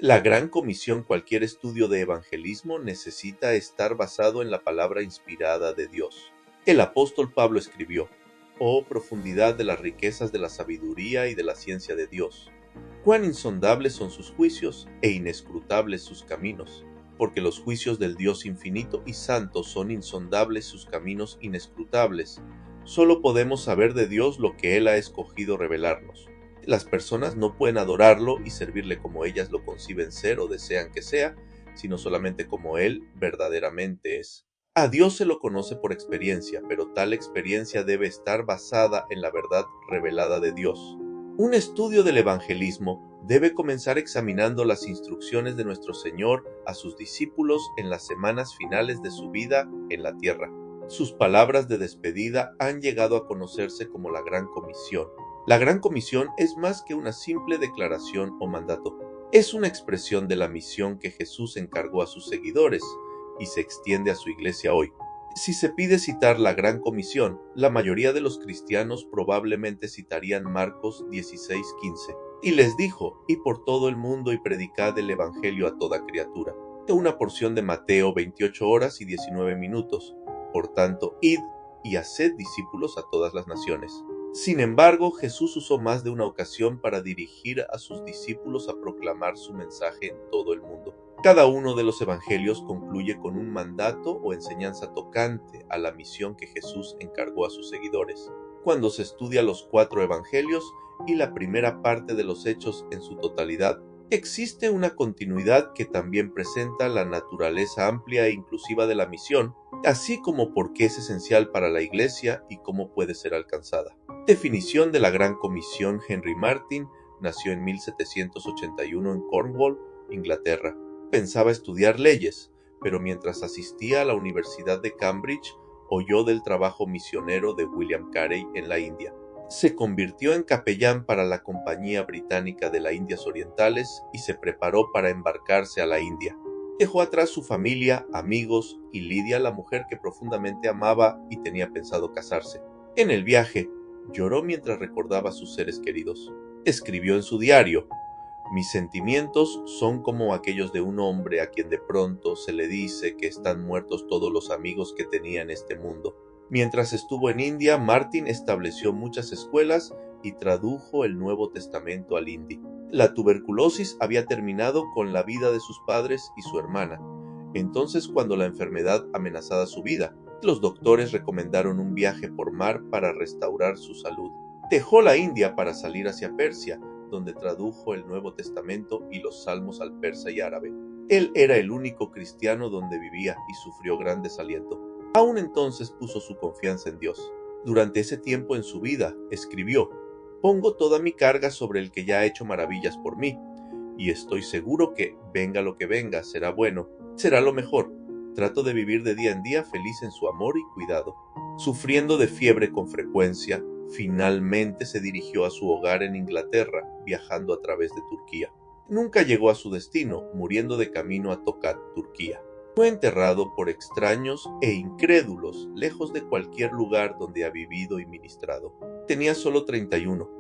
La Gran Comisión, cualquier estudio de evangelismo, necesita estar basado en la palabra inspirada de Dios. El apóstol Pablo escribió: «Oh profundidad de las riquezas de la sabiduría y de la ciencia de Dios! Cuán insondables son sus juicios e inescrutables sus caminos, porque los juicios del Dios infinito y santo son insondables, sus caminos inescrutables». Solo podemos saber de Dios lo que Él ha escogido revelarnos. Las personas no pueden adorarlo y servirle como ellas lo conciben ser o desean que sea, sino solamente como Él verdaderamente es. A Dios se lo conoce por experiencia, pero tal experiencia debe estar basada en la verdad revelada de Dios. Un estudio del evangelismo debe comenzar examinando las instrucciones de nuestro Señor a sus discípulos en las semanas finales de su vida en la tierra. Sus palabras de despedida han llegado a conocerse como la Gran Comisión. La Gran Comisión es más que una simple declaración o mandato. Es una expresión de la misión que Jesús encargó a sus seguidores y se extiende a su iglesia hoy. Si se pide citar la Gran Comisión, la mayoría de los cristianos probablemente citarían Marcos 16:15. Y les dijo: «Id por todo el mundo y predicad el Evangelio a toda criatura». De una porción de Mateo 28 horas y 19 minutos. Por tanto, id y haced discípulos a todas las naciones. Sin embargo, Jesús usó más de una ocasión para dirigir a sus discípulos a proclamar su mensaje en todo el mundo. Cada uno de los evangelios concluye con un mandato o enseñanza tocante a la misión que Jesús encargó a sus seguidores. Cuando se estudia los 4 evangelios y la primera parte de los hechos en su totalidad, existe una continuidad que también presenta la naturaleza amplia e inclusiva de la misión, así como por qué es esencial para la Iglesia y cómo puede ser alcanzada. Definición de la Gran Comisión. Henry Martyn nació en 1781 en Cornwall, Inglaterra. Pensaba estudiar leyes, pero mientras asistía a la Universidad de Cambridge, oyó del trabajo misionero de William Carey en la India. Se convirtió en capellán para la Compañía Británica de las Indias Orientales y se preparó para embarcarse a la India. Dejó atrás su familia, amigos y Lydia, la mujer que profundamente amaba y tenía pensado casarse. En el viaje, lloró mientras recordaba a sus seres queridos. Escribió en su diario: «Mis sentimientos son como aquellos de un hombre a quien de pronto se le dice que están muertos todos los amigos que tenía en este mundo». Mientras estuvo en India, Martyn estableció muchas escuelas y tradujo el Nuevo Testamento al hindi. La tuberculosis había terminado con la vida de sus padres y su hermana. Entonces, cuando la enfermedad amenazaba su vida, los doctores recomendaron un viaje por mar para restaurar su salud. Dejó la India para salir hacia Persia, donde tradujo el Nuevo Testamento y los Salmos al persa y árabe. Él era el único cristiano donde vivía y sufrió gran desaliento. Aún entonces puso su confianza en Dios. Durante ese tiempo en su vida, escribió: «Pongo toda mi carga sobre el que ya ha hecho maravillas por mí, y estoy seguro que, venga lo que venga, será bueno, será lo mejor. Trato de vivir de día en día feliz en su amor y cuidado». Sufriendo de fiebre con frecuencia, finalmente se dirigió a su hogar en Inglaterra, viajando a través de Turquía. Nunca llegó a su destino, muriendo de camino a Tokat, Turquía. Fue enterrado por extraños e incrédulos, lejos de cualquier lugar donde ha vivido y ministrado. Tenía solo 31.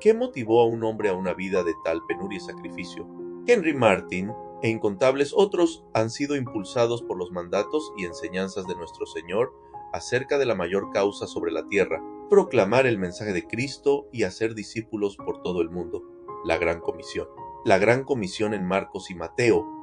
¿Qué motivó a un hombre a una vida de tal penuria y sacrificio? Henry Martyn e incontables otros han sido impulsados por los mandatos y enseñanzas de nuestro Señor acerca de la mayor causa sobre la tierra: proclamar el mensaje de Cristo y hacer discípulos por todo el mundo. La Gran Comisión. La Gran Comisión en Marcos y Mateo.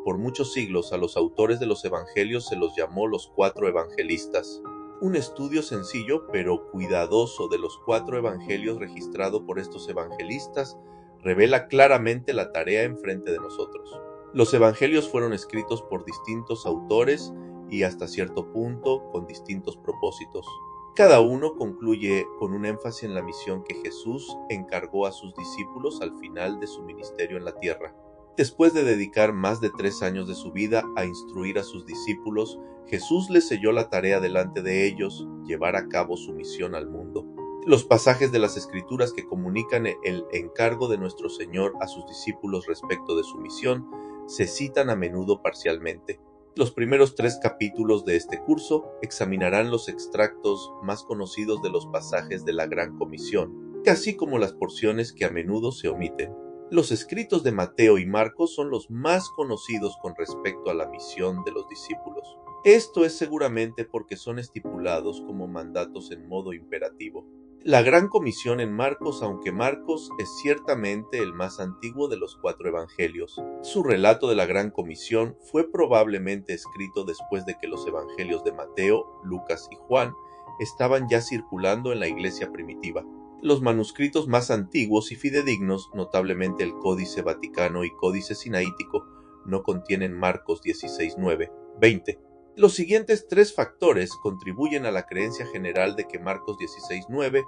Por muchos siglos a los autores de los evangelios se los llamó los 4 evangelistas. Un estudio sencillo pero cuidadoso de los 4 evangelios registrado por estos evangelistas revela claramente la tarea enfrente de nosotros. Los evangelios fueron escritos por distintos autores y hasta cierto punto con distintos propósitos. Cada uno concluye con un énfasis en la misión que Jesús encargó a sus discípulos al final de su ministerio en la tierra. Después de dedicar más de 3 años de su vida a instruir a sus discípulos, Jesús les selló la tarea delante de ellos: llevar a cabo su misión al mundo. Los pasajes de las Escrituras que comunican el encargo de nuestro Señor a sus discípulos respecto de su misión se citan a menudo parcialmente. Los primeros 3 capítulos de este curso examinarán los extractos más conocidos de los pasajes de la Gran Comisión, así como las porciones que a menudo se omiten. Los escritos de Mateo y Marcos son los más conocidos con respecto a la misión de los discípulos. Esto es seguramente porque son estipulados como mandatos en modo imperativo. La Gran Comisión en Marcos, aunque Marcos es ciertamente el más antiguo de los 4 evangelios. Su relato de la Gran Comisión fue probablemente escrito después de que los evangelios de Mateo, Lucas y Juan estaban ya circulando en la iglesia primitiva. Los manuscritos más antiguos y fidedignos, notablemente el Códice Vaticano y Códice Sinaítico, no contienen Marcos 16:9, 20. Los siguientes 3 factores contribuyen a la creencia general de que Marcos 16:9,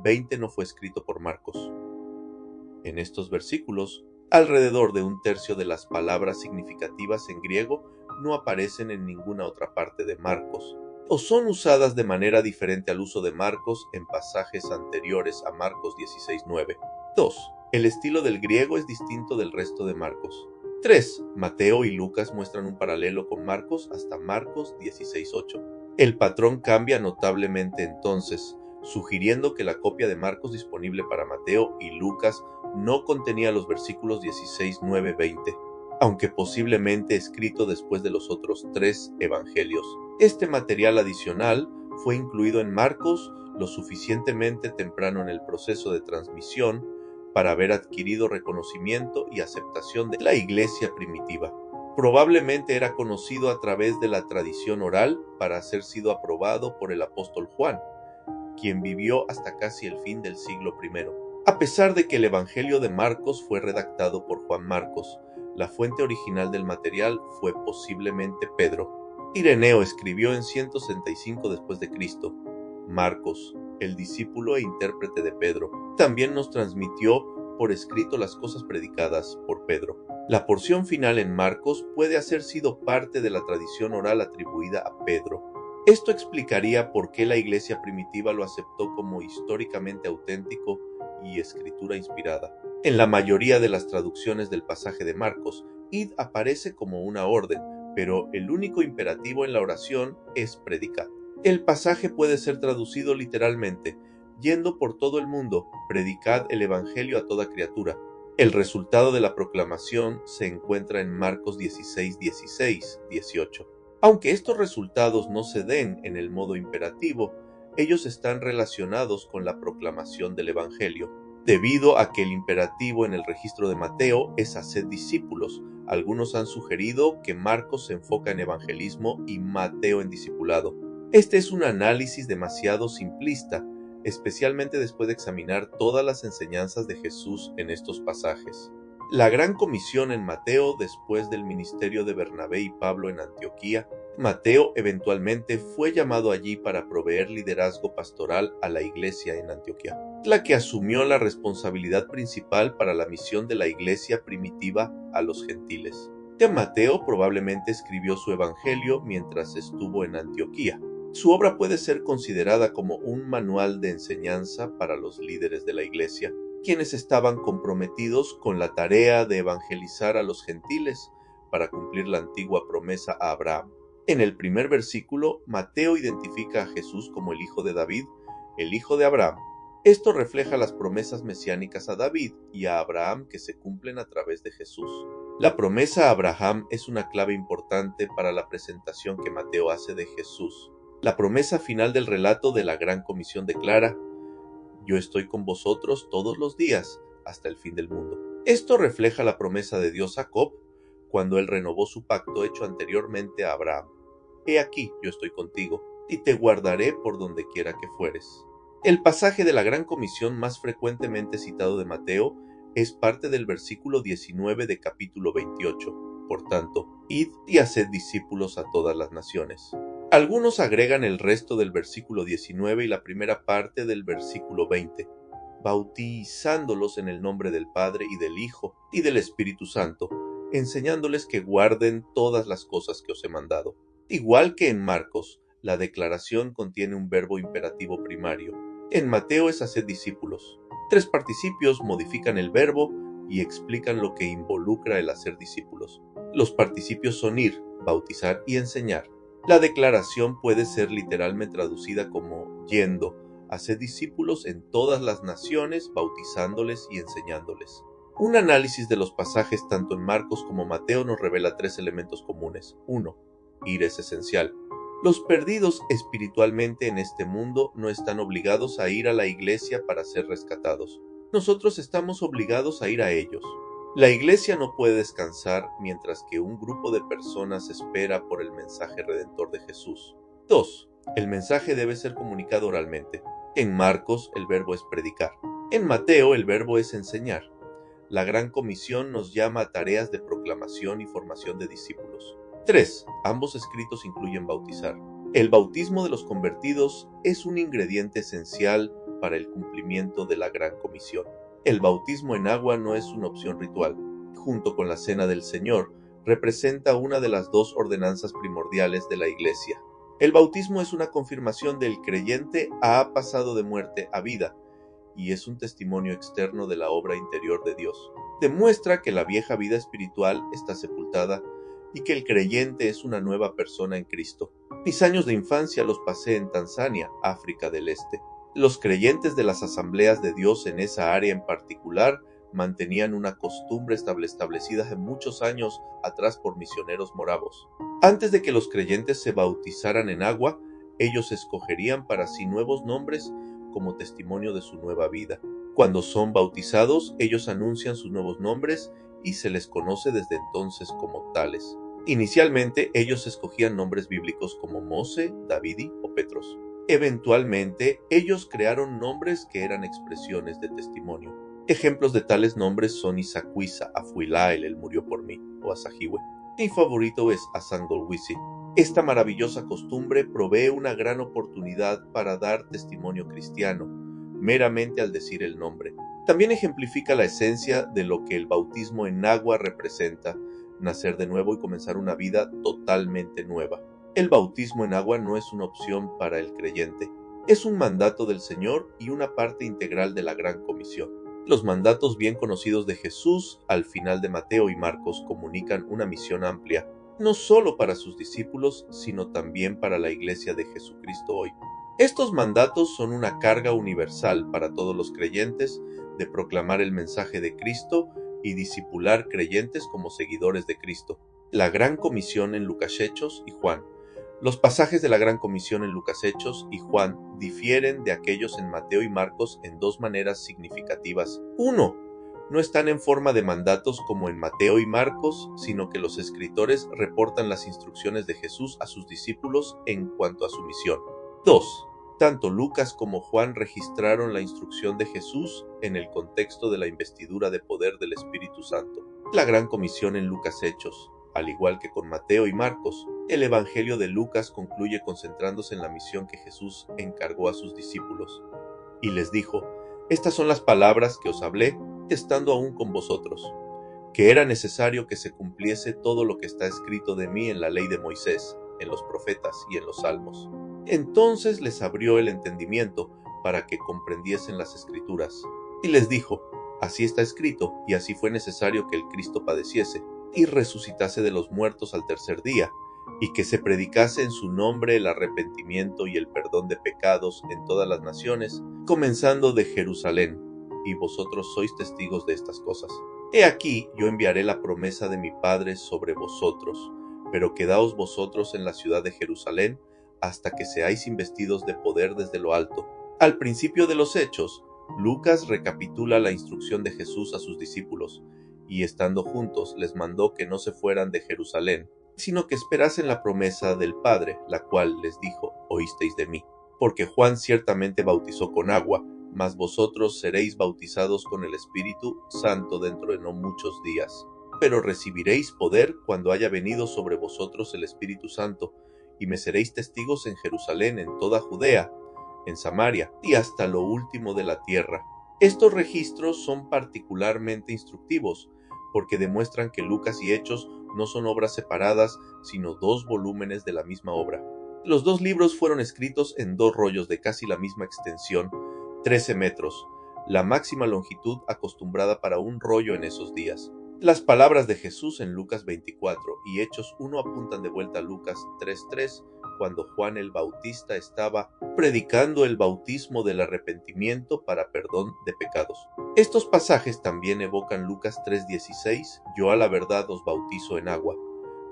20 no fue escrito por Marcos. En estos versículos, alrededor de 1/3 de las palabras significativas en griego no aparecen en ninguna otra parte de Marcos, o son usadas de manera diferente al uso de Marcos en pasajes anteriores a Marcos 16:9. 2. El estilo del griego es distinto del resto de Marcos. 3. Mateo y Lucas muestran un paralelo con Marcos hasta Marcos 16:8. El patrón cambia notablemente entonces, sugiriendo que la copia de Marcos disponible para Mateo y Lucas no contenía los versículos 16:9, 20, aunque posiblemente escrito después de los otros 3 evangelios. Este material adicional fue incluido en Marcos lo suficientemente temprano en el proceso de transmisión para haber adquirido reconocimiento y aceptación de la iglesia primitiva. Probablemente era conocido a través de la tradición oral para haber sido aprobado por el apóstol Juan, quien vivió hasta casi el fin del siglo I. A pesar de que el Evangelio de Marcos fue redactado por Juan Marcos, la fuente original del material fue posiblemente Pedro. Ireneo escribió en 165 después de Cristo. Marcos, el discípulo e intérprete de Pedro, también nos transmitió por escrito las cosas predicadas por Pedro. La porción final en Marcos puede haber sido parte de la tradición oral atribuida a Pedro. Esto explicaría por qué la iglesia primitiva lo aceptó como históricamente auténtico y escritura inspirada. En la mayoría de las traducciones del pasaje de Marcos, id aparece como una orden, pero el único imperativo en la oración es predicad. El pasaje puede ser traducido literalmente, yendo por todo el mundo, predicad el evangelio a toda criatura. El resultado de la proclamación se encuentra en Marcos 16, 16, 18. Aunque estos resultados no se den en el modo imperativo, ellos están relacionados con la proclamación del evangelio. Debido a que el imperativo en el registro de Mateo es haced discípulos, algunos han sugerido que Marcos se enfoca en evangelismo y Mateo en discipulado. Este es un análisis demasiado simplista, especialmente después de examinar todas las enseñanzas de Jesús en estos pasajes. La Gran Comisión en Mateo después del ministerio de Bernabé y Pablo en Antioquía. Mateo eventualmente fue llamado allí para proveer liderazgo pastoral a la iglesia en Antioquía, la que asumió la responsabilidad principal para la misión de la iglesia primitiva a los gentiles. Mateo probablemente escribió su evangelio mientras estuvo en Antioquía. Su obra puede ser considerada como un manual de enseñanza para los líderes de la iglesia, quienes estaban comprometidos con la tarea de evangelizar a los gentiles para cumplir la antigua promesa a Abraham. En el primer versículo, Mateo identifica a Jesús como el hijo de David, el hijo de Abraham. Esto refleja las promesas mesiánicas a David y a Abraham que se cumplen a través de Jesús. La promesa a Abraham es una clave importante para la presentación que Mateo hace de Jesús. La promesa final del relato de la Gran Comisión declara: yo estoy con vosotros todos los días hasta el fin del mundo. Esto refleja la promesa de Dios a Jacob cuando él renovó su pacto hecho anteriormente a Abraham. He aquí, yo estoy contigo, y te guardaré por donde quiera que fueres. El pasaje de la Gran Comisión más frecuentemente citado de Mateo es parte del versículo 19 de capítulo 28. Por tanto, id y haced discípulos a todas las naciones. Algunos agregan el resto del versículo 19 y la primera parte del versículo 20, bautizándolos en el nombre del Padre y del Hijo y del Espíritu Santo, enseñándoles que guarden todas las cosas que os he mandado. Igual que en Marcos, la declaración contiene un verbo imperativo primario. En Mateo es hacer discípulos. 3 participios modifican el verbo y explican lo que involucra el hacer discípulos. Los participios son ir, bautizar y enseñar. La declaración puede ser literalmente traducida como yendo, hacer discípulos en todas las naciones, bautizándoles y enseñándoles. Un análisis de los pasajes tanto en Marcos como Mateo nos revela 3 elementos comunes. 1. Ir es esencial. Los perdidos espiritualmente en este mundo no están obligados a ir a la iglesia para ser rescatados. Nosotros estamos obligados a ir a ellos. La iglesia no puede descansar mientras que un grupo de personas espera por el mensaje redentor de Jesús. 2. El mensaje debe ser comunicado oralmente. En Marcos el verbo es predicar. En Mateo el verbo es enseñar. La Gran Comisión nos llama a tareas de proclamación y formación de discípulos. 3. Ambos escritos incluyen bautizar. El bautismo de los convertidos es un ingrediente esencial para el cumplimiento de la Gran Comisión. El bautismo en agua no es una opción ritual. Junto con la Cena del Señor, representa una de las 2 ordenanzas primordiales de la Iglesia. El bautismo es una confirmación del creyente ha pasado de muerte a vida, y es un testimonio externo de la obra interior de Dios. Demuestra que la vieja vida espiritual está sepultada y que el creyente es una nueva persona en Cristo. Mis años de infancia los pasé en Tanzania, África del Este. Los creyentes de las asambleas de Dios en esa área en particular mantenían una costumbre establecida hace muchos años atrás por misioneros moravos. Antes de que los creyentes se bautizaran en agua, ellos escogerían para sí nuevos nombres como testimonio de su nueva vida. Cuando son bautizados, ellos anuncian sus nuevos nombres y se les conoce desde entonces como tales. Inicialmente, ellos escogían nombres bíblicos como Mose, Davidi o Petros. Eventualmente, ellos crearon nombres que eran expresiones de testimonio. Ejemplos de tales nombres son Isacuisa, Afuilael, él murió por mí, o Asajiwe. Mi favorito es Asangolwisi. Esta maravillosa costumbre provee una gran oportunidad para dar testimonio cristiano, meramente al decir el nombre. También ejemplifica la esencia de lo que el bautismo en agua representa, nacer de nuevo y comenzar una vida totalmente nueva. El bautismo en agua no es una opción para el creyente, es un mandato del Señor y una parte integral de la Gran Comisión. Los mandatos bien conocidos de Jesús al final de Mateo y Marcos comunican una misión amplia, no solo para sus discípulos, sino también para la Iglesia de Jesucristo hoy. Estos mandatos son una carga universal para todos los creyentes de proclamar el mensaje de Cristo y discipular creyentes como seguidores de Cristo. La Gran Comisión en Lucas Hechos y Juan. Los pasajes de la Gran Comisión en Lucas Hechos y Juan difieren de aquellos en Mateo y Marcos en 2 maneras significativas. 1. No están en forma de mandatos como en Mateo y Marcos, sino que los escritores reportan las instrucciones de Jesús a sus discípulos en cuanto a su misión. 2. Tanto Lucas como Juan registraron la instrucción de Jesús en el contexto de la investidura de poder del Espíritu Santo. La Gran Comisión en Lucas Hechos. Al igual que con Mateo y Marcos, el Evangelio de Lucas concluye concentrándose en la misión que Jesús encargó a sus discípulos. Y les dijo: estas son las palabras que os hablé, estando aún con vosotros, que era necesario que se cumpliese todo lo que está escrito de mí en la ley de Moisés, en los profetas y en los salmos. Entonces les abrió el entendimiento para que comprendiesen las Escrituras. Y les dijo: así está escrito, y así fue necesario que el Cristo padeciese, y resucitase de los muertos al tercer día, y que se predicase en su nombre el arrepentimiento y el perdón de pecados en todas las naciones, comenzando de Jerusalén, y vosotros sois testigos de estas cosas. He aquí, yo enviaré la promesa de mi Padre sobre vosotros, pero quedaos vosotros en la ciudad de Jerusalén, hasta que seáis investidos de poder desde lo alto. Al principio de los Hechos, Lucas recapitula la instrucción de Jesús a sus discípulos, y estando juntos les mandó que no se fueran de Jerusalén, sino que esperasen la promesa del Padre, la cual les dijo: oísteis de mí. Porque Juan ciertamente bautizó con agua, mas vosotros seréis bautizados con el Espíritu Santo dentro de no muchos días. Pero recibiréis poder cuando haya venido sobre vosotros el Espíritu Santo, y me seréis testigos en Jerusalén, en toda Judea, en Samaria y hasta lo último de la tierra. Estos registros son particularmente instructivos, porque demuestran que Lucas y Hechos no son obras separadas, sino 2 volúmenes de la misma obra. Los 2 libros fueron escritos en 2 rollos de casi la misma extensión, 13 metros, la máxima longitud acostumbrada para un rollo en esos días. Las palabras de Jesús en Lucas 24 y Hechos 1 apuntan de vuelta a Lucas 3:3, cuando Juan el Bautista estaba predicando el bautismo del arrepentimiento para perdón de pecados. Estos pasajes también evocan Lucas 3:16, yo a la verdad os bautizo en agua,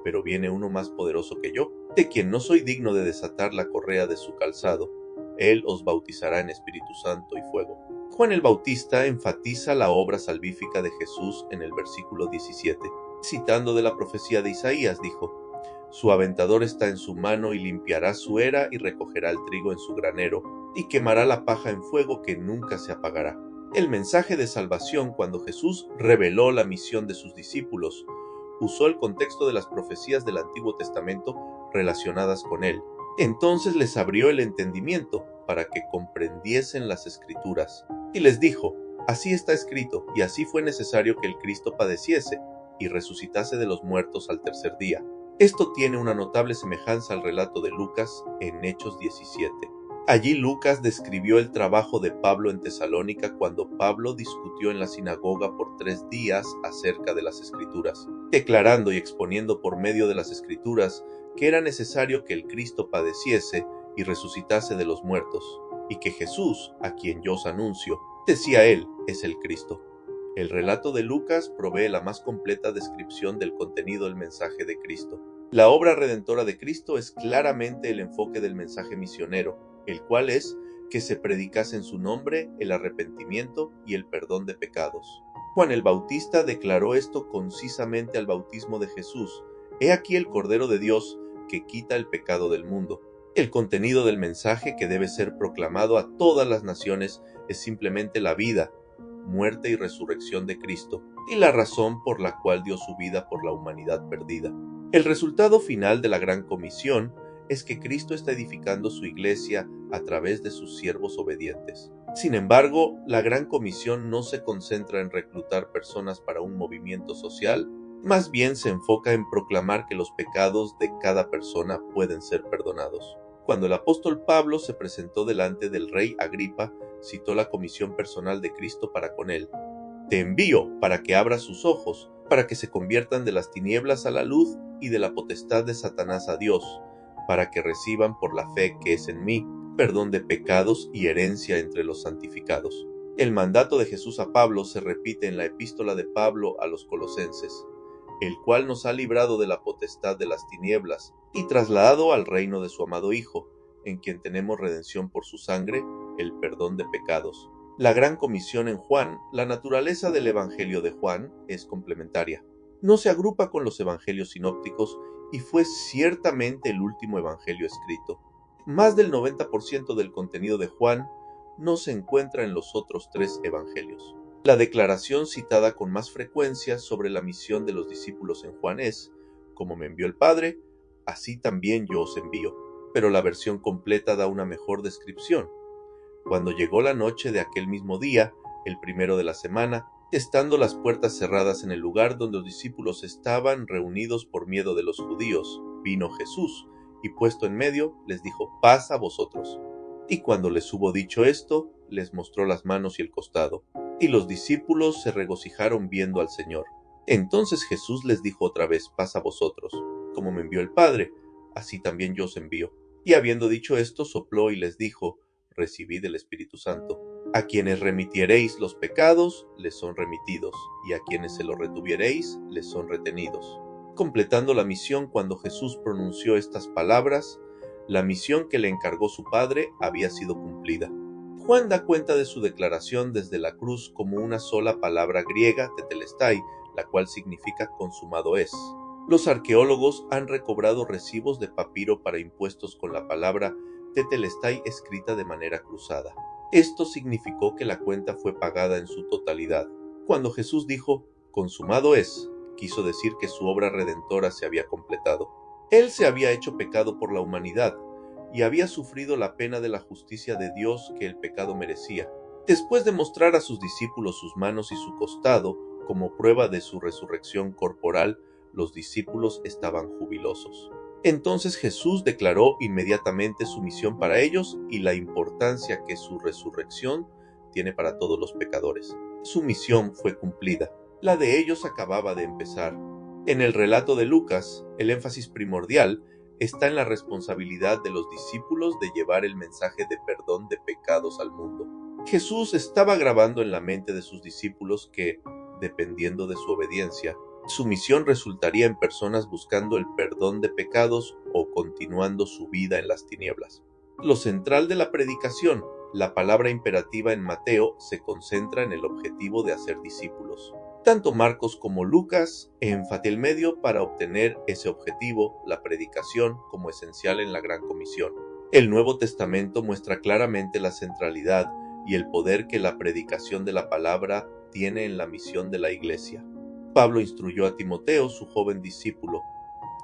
pero viene uno más poderoso que yo, de quien no soy digno de desatar la correa de su calzado. Él os bautizará en Espíritu Santo y fuego. Juan el Bautista enfatiza la obra salvífica de Jesús en el versículo 17. Citando de la profecía de Isaías, dijo: su aventador está en su mano y limpiará su era y recogerá el trigo en su granero, y quemará la paja en fuego que nunca se apagará. El mensaje de salvación, cuando Jesús reveló la misión de sus discípulos, usó el contexto de las profecías del Antiguo Testamento relacionadas con él. Entonces les abrió el entendimiento para que comprendiesen las Escrituras, y les dijo: así está escrito, y así fue necesario que el Cristo padeciese y resucitase de los muertos al tercer día. Esto tiene una notable semejanza al relato de Lucas en Hechos 17. Allí Lucas describió el trabajo de Pablo en Tesalónica cuando Pablo discutió en la sinagoga por 3 días acerca de las Escrituras, declarando y exponiendo por medio de las Escrituras que era necesario que el Cristo padeciese y resucitase de los muertos, y que Jesús, a quien yo os anuncio, decía él, es el Cristo. El relato de Lucas provee la más completa descripción del contenido del mensaje de Cristo. La obra redentora de Cristo es claramente el enfoque del mensaje misionero, el cual es que se predicase en su nombre el arrepentimiento y el perdón de pecados. Juan el Bautista declaró esto concisamente al bautismo de Jesús: he aquí el Cordero de Dios que quita el pecado del mundo. El contenido del mensaje que debe ser proclamado a todas las naciones es simplemente la vida, muerte y resurrección de Cristo, y la razón por la cual dio su vida por la humanidad perdida. El resultado final de la Gran Comisión es que Cristo está edificando su iglesia a través de sus siervos obedientes. Sin embargo, la Gran Comisión no se concentra en reclutar personas para un movimiento social, más bien se enfoca en proclamar que los pecados de cada persona pueden ser perdonados. Cuando el apóstol Pablo se presentó delante del rey Agripa, citó la comisión personal de Cristo para con él: te envío para que abras sus ojos, para que se conviertan de las tinieblas a la luz y de la potestad de Satanás a Dios, para que reciban por la fe que es en mí, perdón de pecados y herencia entre los santificados. El mandato de Jesús a Pablo se repite en la epístola de Pablo a los Colosenses: el cual nos ha librado de la potestad de las tinieblas y trasladado al reino de su amado Hijo, en quien tenemos redención por su sangre, el perdón de pecados. La Gran Comisión en Juan, la naturaleza del Evangelio de Juan es complementaria. No se agrupa con los evangelios sinópticos y fue ciertamente el último evangelio escrito. Más del 90% del contenido de Juan no se encuentra en los otros 3 evangelios. La declaración citada con más frecuencia sobre la misión de los discípulos en Juan es: como me envió el Padre, así también yo os envío. Pero la versión completa da una mejor descripción. Cuando llegó la noche de aquel mismo día, el primero de la semana, estando las puertas cerradas en el lugar donde los discípulos estaban reunidos por miedo de los judíos, vino Jesús, y puesto en medio, les dijo: paz a vosotros. Y cuando les hubo dicho esto, les mostró las manos y el costado. Y los discípulos se regocijaron viendo al Señor. Entonces Jesús les dijo otra vez: paz a vosotros. Como me envió el Padre, así también yo os envío. Y habiendo dicho esto, sopló y les dijo: recibid el Espíritu Santo. A quienes remitiereis los pecados, les son remitidos, y a quienes se los retuviereis, les son retenidos. Completando la misión, cuando Jesús pronunció estas palabras, la misión que le encargó su Padre había sido cumplida. Juan da cuenta de su declaración desde la cruz como una sola palabra griega, tetelestai, la cual significa consumado es. Los arqueólogos han recobrado recibos de papiro para impuestos con la palabra tetelestai escrita de manera cruzada. Esto significó que la cuenta fue pagada en su totalidad. Cuando Jesús dijo consumado es, quiso decir que su obra redentora se había completado. Él se había hecho pecado por la humanidad y había sufrido la pena de la justicia de Dios que el pecado merecía. Después de mostrar a sus discípulos sus manos y su costado como prueba de su resurrección corporal, los discípulos estaban jubilosos. Entonces Jesús declaró inmediatamente su misión para ellos y la importancia que su resurrección tiene para todos los pecadores. Su misión fue cumplida. La de ellos acababa de empezar. En el relato de Lucas, el énfasis primordial está en la responsabilidad de los discípulos de llevar el mensaje de perdón de pecados al mundo. Jesús estaba grabando en la mente de sus discípulos que, dependiendo de su obediencia, su misión resultaría en personas buscando el perdón de pecados o continuando su vida en las tinieblas. Lo central de la predicación, la palabra imperativa en Mateo, se concentra en el objetivo de hacer discípulos. Tanto Marcos como Lucas enfatizan el medio para obtener ese objetivo, la predicación, como esencial en la Gran Comisión. El Nuevo Testamento muestra claramente la centralidad y el poder que la predicación de la palabra tiene en la misión de la Iglesia. Pablo instruyó a Timoteo, su joven discípulo,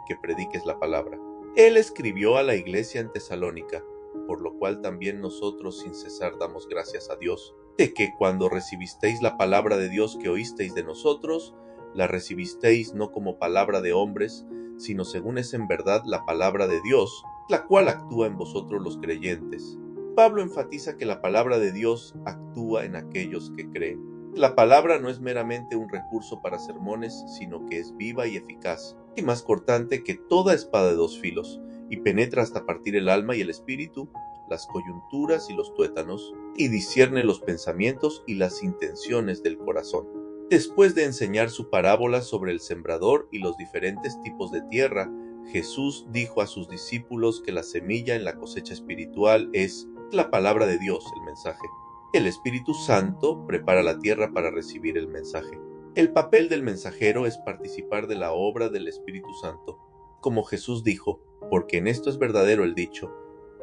que prediques la palabra. Él escribió a la iglesia en Tesalónica, por lo cual también nosotros sin cesar damos gracias a Dios, de que cuando recibisteis la palabra de Dios que oísteis de nosotros, la recibisteis no como palabra de hombres, sino según es en verdad la palabra de Dios, la cual actúa en vosotros los creyentes. Pablo enfatiza que la palabra de Dios actúa en aquellos que creen. La palabra no es meramente un recurso para sermones, sino que es viva y eficaz, y más cortante que toda espada de dos filos, y penetra hasta partir el alma y el espíritu, las coyunturas y los tuétanos, y discierne los pensamientos y las intenciones del corazón. Después de enseñar su parábola sobre el sembrador y los diferentes tipos de tierra, Jesús dijo a sus discípulos que la semilla en la cosecha espiritual es la palabra de Dios, el mensaje. El Espíritu Santo prepara la tierra para recibir el mensaje. El papel del mensajero es participar de la obra del Espíritu Santo. Como Jesús dijo, porque en esto es verdadero el dicho,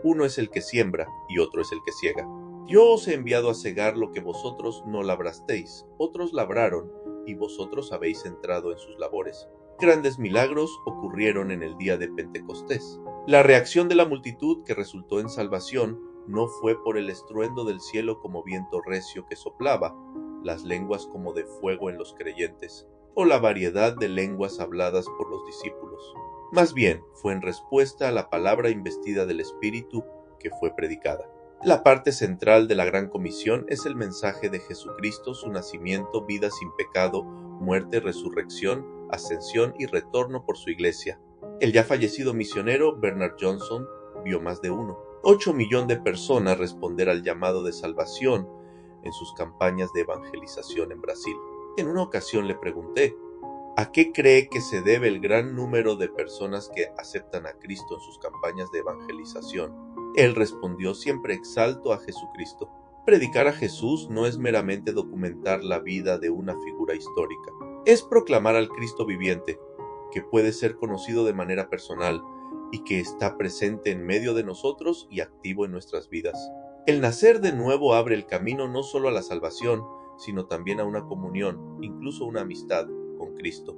uno es el que siembra y otro es el que ciega. Yo os he enviado a cegar lo que vosotros no labrasteis, otros labraron y vosotros habéis entrado en sus labores. Grandes milagros ocurrieron en el día de Pentecostés. La reacción de la multitud que resultó en salvación no fue por el estruendo del cielo como viento recio que soplaba, las lenguas como de fuego en los creyentes, o la variedad de lenguas habladas por los discípulos. Más bien, fue en respuesta a la palabra investida del Espíritu que fue predicada. La parte central de la Gran Comisión es el mensaje de Jesucristo, su nacimiento, vida sin pecado, muerte, resurrección, ascensión y retorno por su iglesia. El ya fallecido misionero Bernard Johnson vio más de uno. 8 millones de personas responder al llamado de salvación en sus campañas de evangelización en Brasil. En una ocasión le pregunté, ¿a qué cree que se debe el gran número de personas que aceptan a Cristo en sus campañas de evangelización? Él respondió, siempre exalto a Jesucristo. Predicar a Jesús no es meramente documentar la vida de una figura histórica, es proclamar al Cristo viviente, que puede ser conocido de manera personal, y que está presente en medio de nosotros y activo en nuestras vidas. El nacer de nuevo abre el camino no solo a la salvación, sino también a una comunión, incluso una amistad con Cristo.